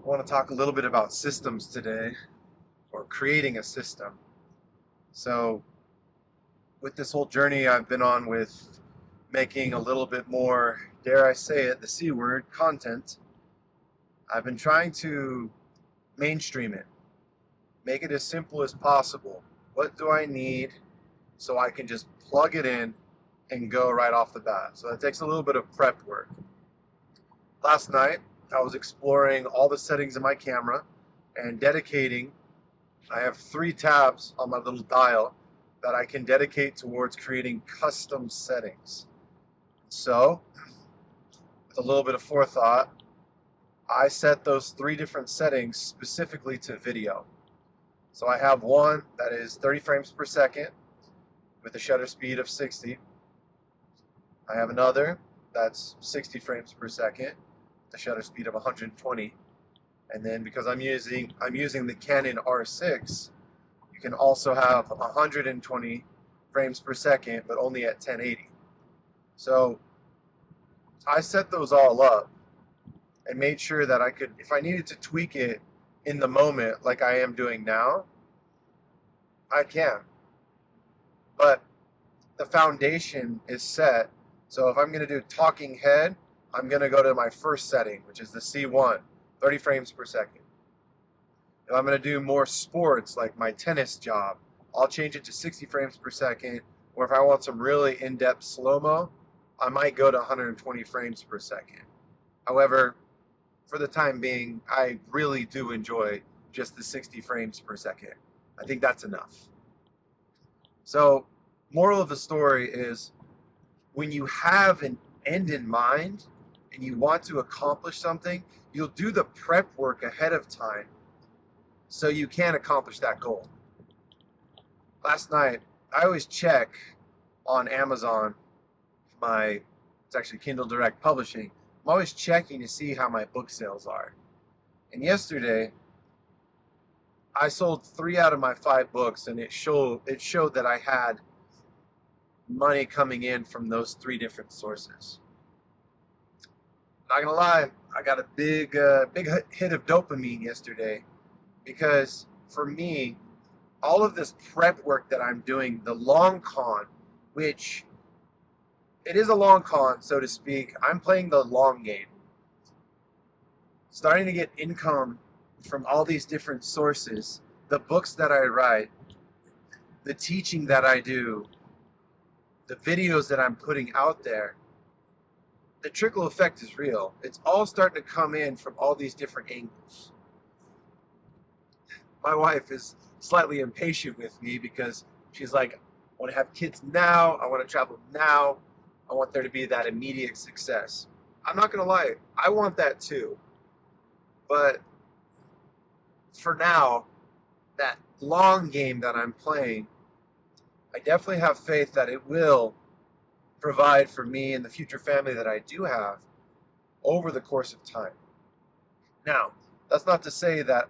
I want to talk a little bit about systems today, or creating a system. So, with this whole journey I've been on with making a little bit more, dare I say it, the C word, content, I've been trying to mainstream it, make it as simple as possible. What do I need so I can just plug it in and go right off the bat? So, that takes a little bit of prep work. Last night, I was exploring all the settings in my camera and dedicating. I have 3 tabs on my little dial that I can dedicate towards creating custom settings. So, with a little bit of forethought, I set those 3 different settings specifically to video. So I have one that is 30 frames per second with a shutter speed of 60. I have another that's 60 frames per second, the shutter speed of 120. And then because I'm using the Canon R6, you can also have 120 frames per second, but only at 1080. So I set those all up and made sure that I could, if I needed to tweak it in the moment like I am doing now, I can. But the foundation is set. So if I'm going to do talking head, I'm going to go to my first setting, which is the C1, 30 frames per second. If I'm going to do more sports, like my tennis job, I'll change it to 60 frames per second. Or if I want some really in-depth slow-mo, I might go to 120 frames per second. However, for the time being, I really do enjoy just the 60 frames per second. I think that's enough. So, moral of the story is, when you have an end in mind and you want to accomplish something, you'll do the prep work ahead of time so you can accomplish that goal. Last night, I always check on Amazon, it's actually Kindle Direct Publishing. I'm always checking to see how my book sales are. And yesterday, I sold 3 out of my 5 books, and it showed that I had money coming in from those 3 different sources. Not gonna lie, I got a big hit of dopamine yesterday, because for me, all of this prep work that I'm doing, the long con, which it is a long con, so to speak. I'm playing the long game. Starting to get income from all these different sources, the books that I write, the teaching that I do, the videos that I'm putting out there. The trickle effect is real. It's all starting to come in from all these different angles. My wife is slightly impatient with me because she's like, I want to have kids now, I want to travel now, I want there to be that immediate success. I'm not going to lie, I want that too. But for now, that long game that I'm playing, I definitely have faith that it will provide for me and the future family that I do have over the course of time. Now, that's not to say that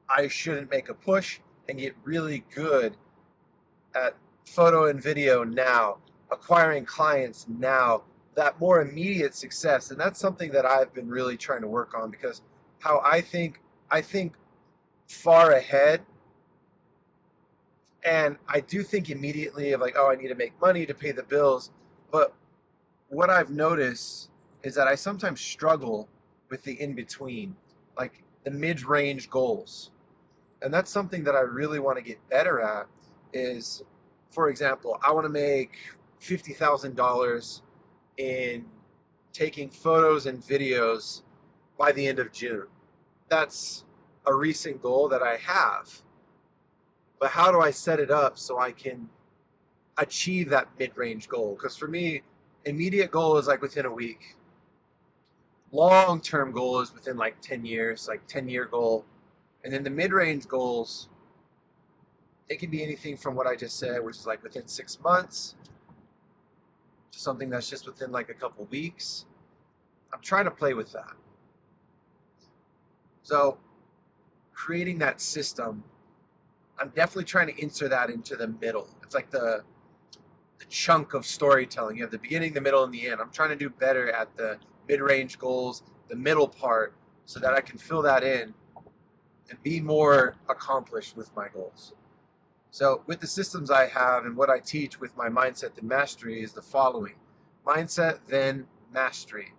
I shouldn't make a push and get really good at photo and video now, acquiring clients now, that more immediate success. And that's something that I've been really trying to work on, because how I think far ahead, and I do think immediately of like, oh, I need to make money to pay the bills. But what I've noticed is that I sometimes struggle with the in-between, like the mid-range goals. And that's something that I really want to get better at is, for example, I want to make $50,000 in taking photos and videos by the end of June. That's a recent goal that I have. But how do I set it up so I can achieve that mid-range goal? Because for me, immediate goal is like within a week. Long-term goal is within like 10 years, like 10-year goal. And then the mid-range goals, it can be anything from what I just said, which is like within 6 months, to something that's just within like a couple weeks. I'm trying to play with that. So creating that system, I'm definitely trying to insert that into the middle. It's like the chunk of storytelling. You have the beginning, the middle, and the end. I'm trying to do better at the mid-range goals, the middle part, so that I can fill that in and be more accomplished with my goals. So with the systems I have and what I teach with my mindset then mastery is the following. Mindset then mastery.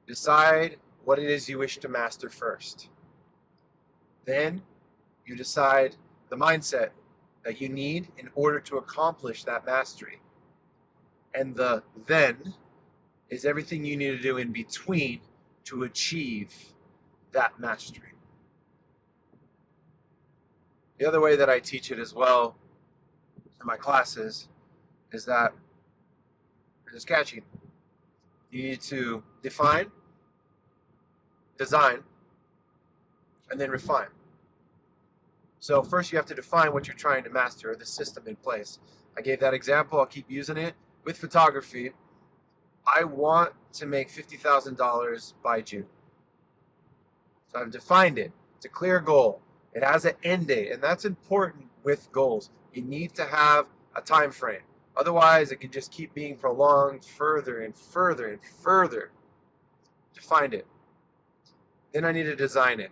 Decide what it is you wish to master first. Then you decide the mindset that you need in order to accomplish that mastery. And the then is everything you need to do in between to achieve that mastery. The other way that I teach it as well in my classes is that it's catchy. You need to define, design, and then refine. So first you have to define what you're trying to master, the system in place. I gave that example, I'll keep using it. With photography, I want to make $50,000 by June. So I've defined it. It's a clear goal. It has an end date, and that's important with goals. You need to have a time frame. Otherwise, it can just keep being prolonged further and further and further. Define it. Then I need to design it.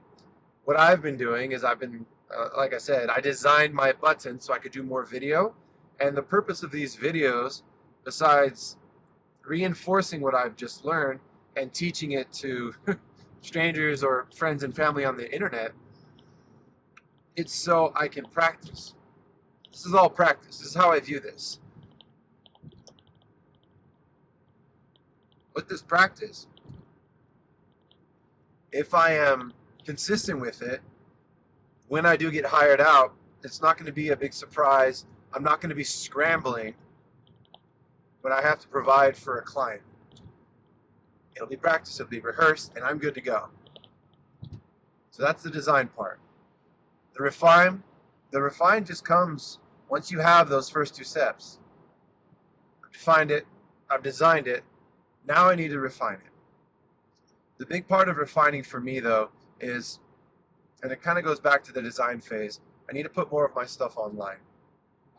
What I've been doing is like I said, I designed my button so I could do more video. And the purpose of these videos, besides reinforcing what I've just learned and teaching it to strangers or friends and family on the internet, it's so I can practice. This is all practice. This is how I view this. With this practice, if I am consistent with it, when I do get hired out, it's not going to be a big surprise. I'm not going to be scrambling when I have to provide for a client. It'll be practiced, it'll be rehearsed, and I'm good to go. So that's the design part. The refine just comes once you have those first two steps. I've defined it, I've designed it, now I need to refine it. The big part of refining for me though is, and it kind of goes back to the design phase, I need to put more of my stuff online.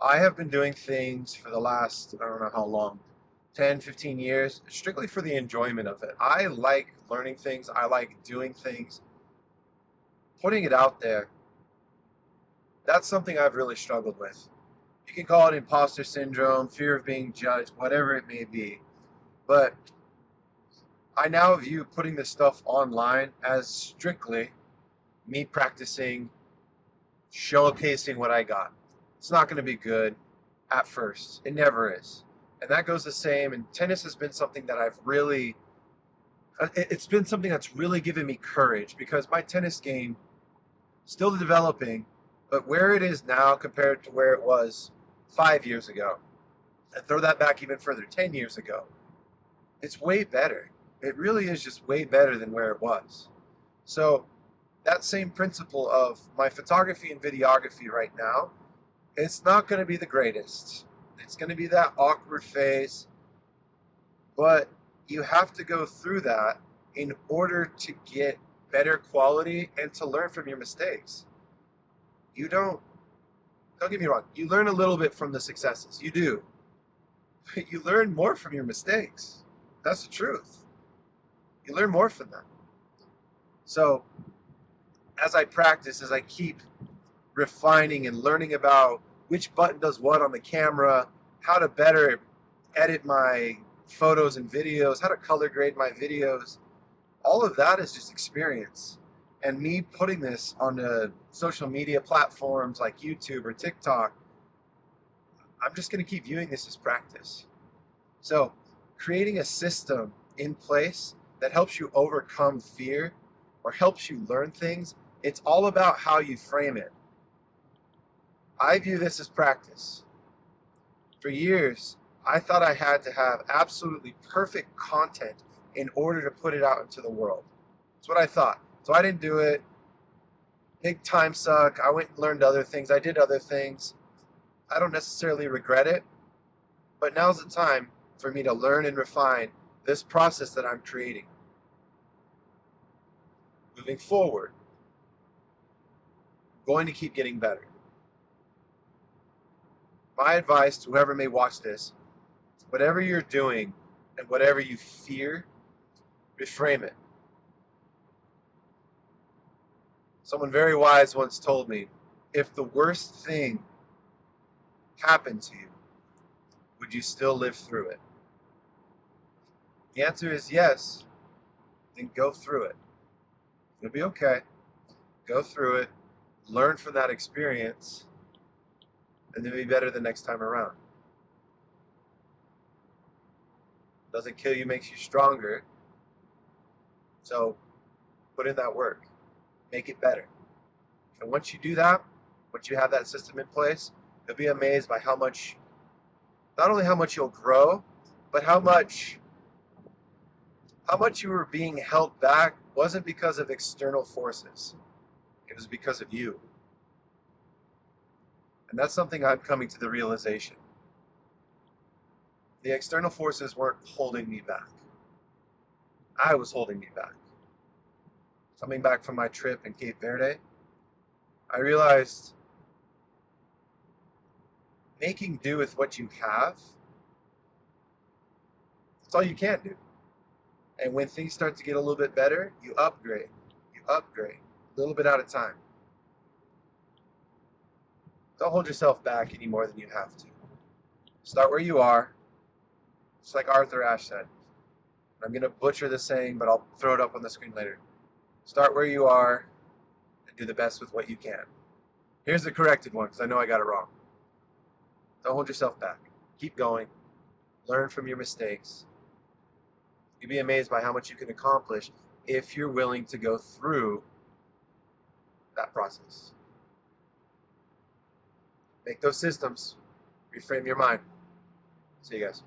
I have been doing things for the last, I don't know how long, 10, 15 years, strictly for the enjoyment of it. I like learning things, I like doing things. Putting it out there, that's something I've really struggled with. You can call it imposter syndrome, fear of being judged, whatever it may be. But I now view putting this stuff online as strictly me practicing, showcasing what I got. It's not going to be good at first. It never is. And that goes the same. And tennis has been something that it's been something that's really given me courage, because my tennis game, still developing, but where it is now compared to where it was 5 years ago, and throw that back even further, 10 years ago, it's way better. It really is just way better than where it was. So that same principle of my photography and videography right now, it's not going to be the greatest. It's going to be that awkward phase, but you have to go through that in order to get better quality and to learn from your mistakes. Don't get me wrong, you learn a little bit from the successes, you do, but you learn more from your mistakes. That's the truth. You learn more from them. So as I practice, as I keep refining and learning about which button does what on the camera, how to better edit my photos and videos, how to color grade my videos, all of that is just experience. And me putting this on the social media platforms like YouTube or TikTok, I'm just going to keep viewing this as practice. So creating a system in place that helps you overcome fear or helps you learn things, it's all about how you frame it. I view this as practice. For years, I thought I had to have absolutely perfect content in order to put it out into the world. That's what I thought. So I didn't do it. Big time suck. I went and learned other things. I did other things. I don't necessarily regret it, but now's the time for me to learn and refine this process that I'm creating. Moving forward, I'm going to keep getting better. My advice to whoever may watch this, whatever you're doing and whatever you fear, reframe it. Someone very wise once told me, if the worst thing happened to you, would you still live through it? The answer is yes. Then go through it. It'll be okay. Go through it, learn from that experience, and then be better the next time around. Doesn't kill you, makes you stronger. So put in that work. Make it better. And once you do that, once you have that system in place, you'll be amazed by how much, not only how much you'll grow, but how much you were being held back wasn't because of external forces. It was because of you. And that's something I'm coming to the realization. The external forces weren't holding me back. I was holding me back. Coming back from my trip in Cape Verde, I realized making do with what you have, that's all you can do. And when things start to get a little bit better, you upgrade. You upgrade, a little bit at a time. Don't hold yourself back any more than you have to. Start where you are, just like Arthur Ashe said. I'm going to butcher the saying, but I'll throw it up on the screen later. Start where you are and do the best with what you can. Here's the corrected one, because I know I got it wrong. Don't hold yourself back. Keep going. Learn from your mistakes. You'll be amazed by how much you can accomplish if you're willing to go through that process. Make those systems. Reframe your mind. See you guys.